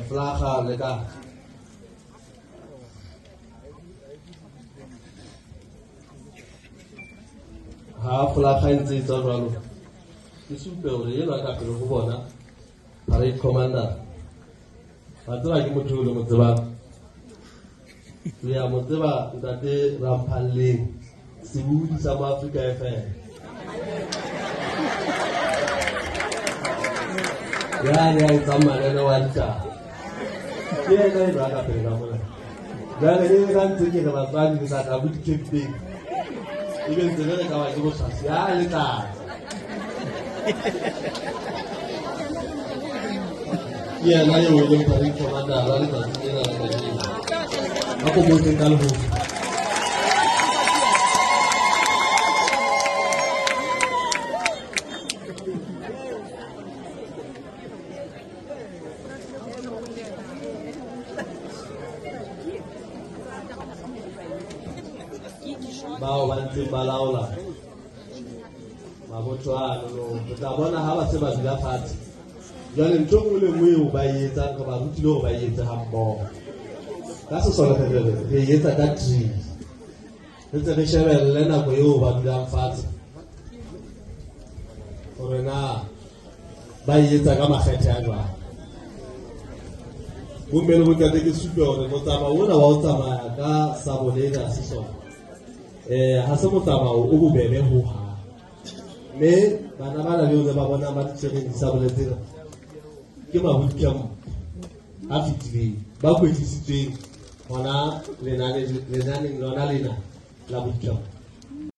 flaga le ka ha flaga ntse tsa jwalo ke supe hore yena ka pele go bona parade commander ba tseba ke motho le motseba ya motseba ntate Ramphaleng sebudi sa Africa FM ya tsamaya le wa nta ke ena ba ka pele ka mona jale le ka ntse ke ba tsani ke sa ka buti captain even ntse le ka wa ke bo sasi ya le tla ya na yo le parade commander la le tla tsena la ka ako mo te ka le ho bao ba ntse ba laola mabotho a no tla bona ha ba se ba dula fatshe jwale ntho nngwe le nngwe o ba etsa ka ba rutile ho ba etsa ha mmoho ka se sola re etsa ka tree re tse re shebelle nako eo ba dulang fatshe hore na ba etsa ka makgethe a jwang bo mmele bo tlate ke supe hore mo tsamao ona wa o tsamaya ka Sabonela Sesole ha se motsamao o bobebe ho ha mme bana ba na le ho ba bona ba tshwereng Sabonela tsena ke ba bootcamp a fitileng ba kwetlisitsweng hona lenaneng lona lena la bootcamp